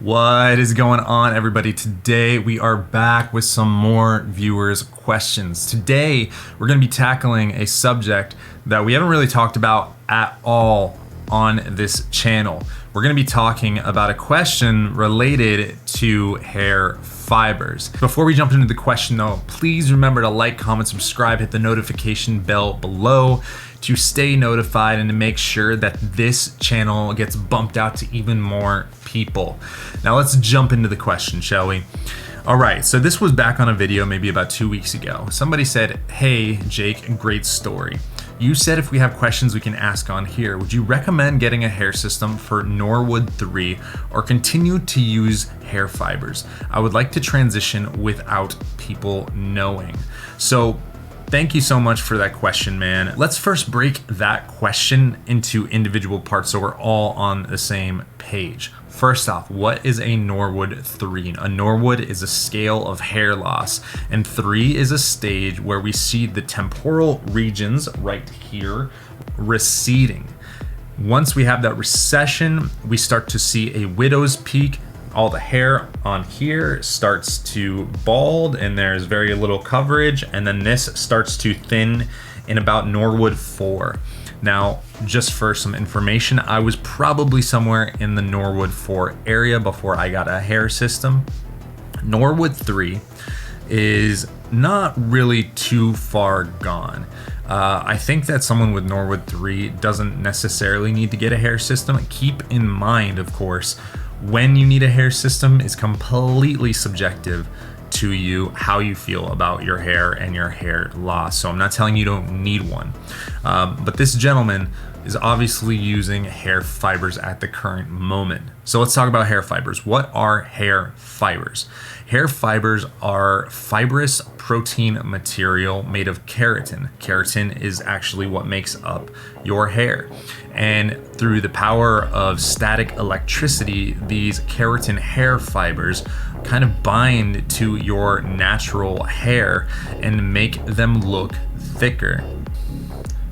What is going on, everybody? Today we are back with some more viewers' questions. Today we're going to be tackling a subject that we haven't really talked about at all on this channel. We're going to be talking about a question related to hair fibers. Before we jump into the question though, please remember to like, comment, subscribe, hit the notification bell below to stay notified and to make sure that this channel gets bumped out to even more people. Now let's jump into the question, shall we? All right, so this was back on a video maybe about 2 weeks ago. Somebody said, "Hey Jake, great story. You said if we have questions we can ask on here, would you recommend getting a hair system for Norwood 3 or continue to use hair fibers? I would like to transition without people knowing." So thank you so much for that question, man. Let's first break that question into individual parts so we're all on the same page. First off, what is a Norwood 3? A Norwood is a scale of hair loss, and 3 is a stage where we see the temporal regions right here receding. Once we have that recession, we start to see a widow's peak. All the hair on here starts to bald and there's very little coverage, and then this starts to thin in about Norwood 4. Now, just for some information, I was probably somewhere in the Norwood 4 area before I got a hair system. Norwood 3 is not really too far gone. I think that someone with Norwood 3 doesn't necessarily need to get a hair system. Keep in mind, of course, when you need a hair system is completely subjective to you, how you feel about your hair and your hair loss. So I'm not telling you don't need one. But this gentleman is obviously using hair fibers at the current moment. So let's talk about hair fibers. What are hair fibers? Hair fibers are fibrous protein material made of keratin. Keratin is actually what makes up your hair. And through the power of static electricity, these keratin hair fibers kind of bind to your natural hair and make them look thicker.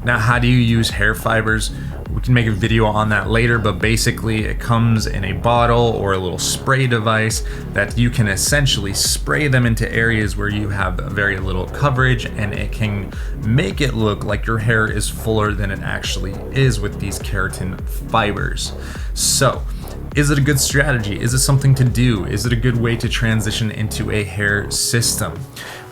Now, how do you use hair fibers? We can make a video on that later, but basically it comes in a bottle or a little spray device that you can essentially spray them into areas where you have very little coverage, and it can make it look like your hair is fuller than it actually is with these keratin fibers. So, is it a good strategy? Is it something to do? Is it a good way to transition into a hair system?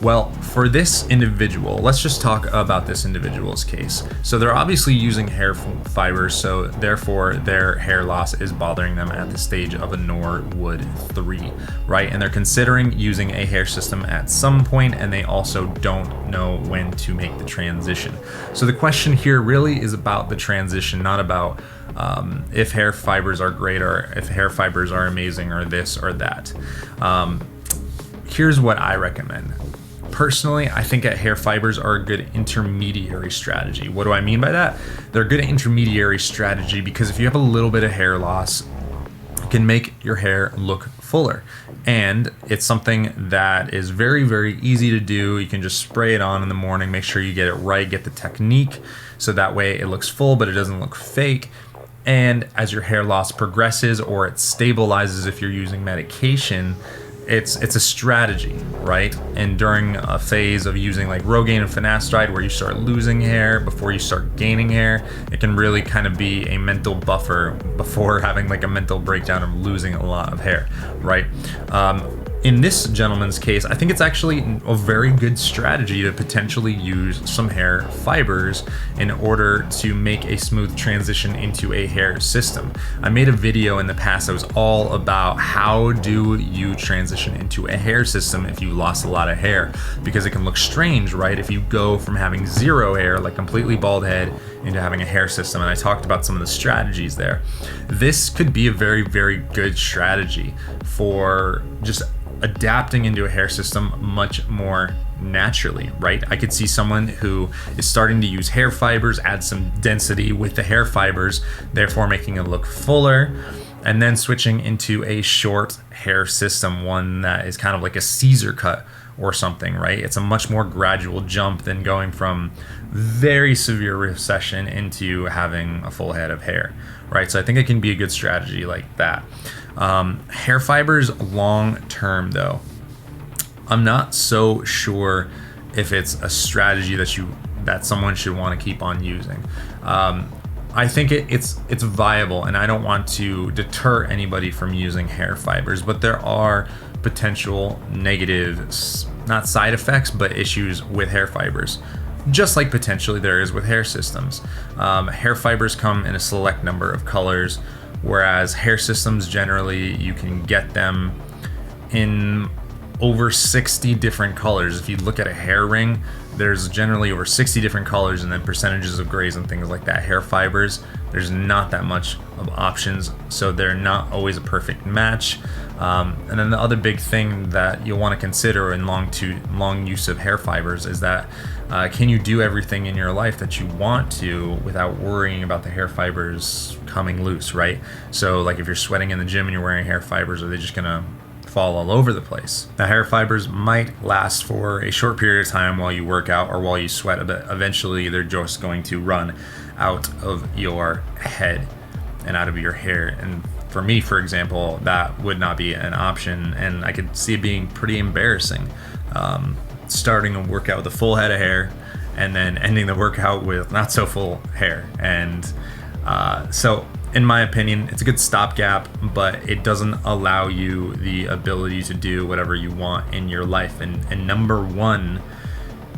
Well, for this individual, let's just talk about this individual's case. So they're obviously using hair fibers, so therefore their hair loss is bothering them at the stage of a Norwood 3, right? And they're considering using a hair system at some point, and they also don't know when to make the transition. So the question here really is about the transition, not about if hair fibers are great or if hair fibers are amazing or this or that. Here's what I recommend. Personally, I think that hair fibers are a good intermediary strategy. What do I mean by that? They're a good intermediary strategy because if you have a little bit of hair loss, it can make your hair look fuller. And it's something that is very, very easy to do. You can just spray it on in the morning, make sure you get it right, get the technique, so that way it looks full, but it doesn't look fake. And as your hair loss progresses or it stabilizes if you're using medication, it's a strategy, right? And during a phase of using like Rogaine and finasteride where you start losing hair before you start gaining hair, it can really kind of be a mental buffer before having like a mental breakdown of losing a lot of hair, right? In this gentleman's case, I think it's actually a very good strategy to potentially use some hair fibers in order to make a smooth transition into a hair system. I made a video in the past that was all about how do you transition into a hair system if you lost a lot of hair, because it can look strange, right? If you go from having zero hair, like completely bald head, into having a hair system, and I talked about some of the strategies there. This could be a very, very good strategy for just adapting into a hair system much more naturally, right? I could see someone who is starting to use hair fibers, add some density with the hair fibers, therefore making it look fuller, and then switching into a short hair system, one that is kind of like a Caesar cut or something, right? It's a much more gradual jump than going from very severe recession into having a full head of hair, right? So I think it can be a good strategy like that. Hair fibers long term though, I'm not so sure if it's a strategy that someone should want to keep on using. I think it's viable, and I don't want to deter anybody from using hair fibers, but there are potential negative, not side effects, but issues with hair fibers, just like potentially there is with hair systems. Hair fibers come in a select number of colors, whereas hair systems generally you can get them in over 60 different colors. If you look at a hair ring, there's generally over 60 different colors, and then percentages of grays and things like that. Hair fibers, there's not that much of options, so they're not always a perfect match. And then the other big thing that you'll want to consider in long use of hair fibers is that can you do everything in your life that you want to without worrying about the hair fibers coming loose, right? So like if you're sweating in the gym and you're wearing hair fibers, are they just gonna fall all over the place? The hair fibers might last for a short period of time while you work out or while you sweat, but eventually they're just going to run out of your head and out of your hair. And for me, for example, that would not be an option, and I could see it being pretty embarrassing. Starting a workout with a full head of hair and then ending the workout with not so full hair. And so in my opinion, it's a good stopgap, but it doesn't allow you the ability to do whatever you want in your life. And number one,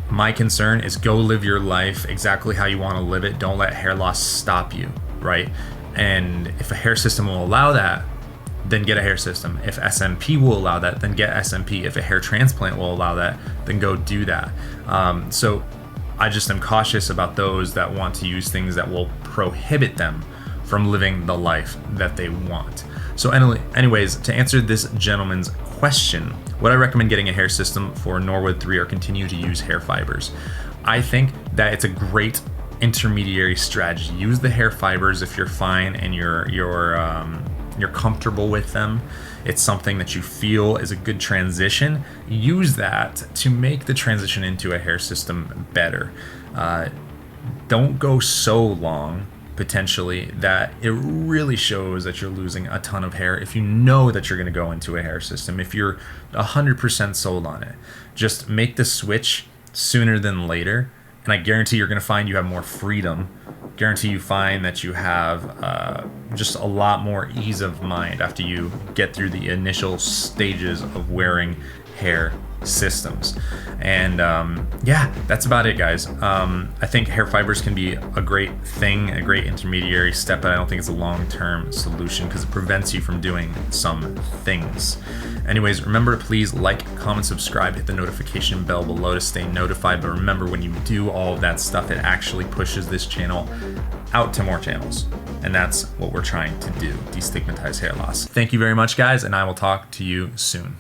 my concern is go live your life exactly how you want to live it. Don't let hair loss stop you, right? And if a hair system will allow that, then get a hair system. If SMP will allow that, then get SMP. If a hair transplant will allow that, then go do that. So I just am cautious about those that want to use things that will prohibit them from living the life that they want. So anyways, to answer this gentleman's question, would I recommend getting a hair system for Norwood 3 or continue to use hair fibers? I think that it's a great intermediary strategy. Use the hair fibers if you're fine and you're comfortable with them. It's something that you feel is a good transition. Use that to make the transition into a hair system better. Don't go so long potentially that it really shows that you're losing a ton of hair. If you know that you're going to go into a hair system, if you're 100% sold on it, just make the switch sooner than later, and I guarantee you're going to find you have more freedom. Guarantee you find that you have just a lot more ease of mind after you get through the initial stages of wearing hair systems. And yeah, that's about it, guys. I think hair fibers can be a great thing, a great intermediary step, but I don't think it's a long-term solution because it prevents you from doing some things. Anyways, remember to please like, comment, subscribe, hit the notification bell below to stay notified. But remember, when you do all of that stuff, it actually pushes this channel out to more channels. And that's what we're trying to do, destigmatize hair loss. Thank you very much, guys, and I will talk to you soon.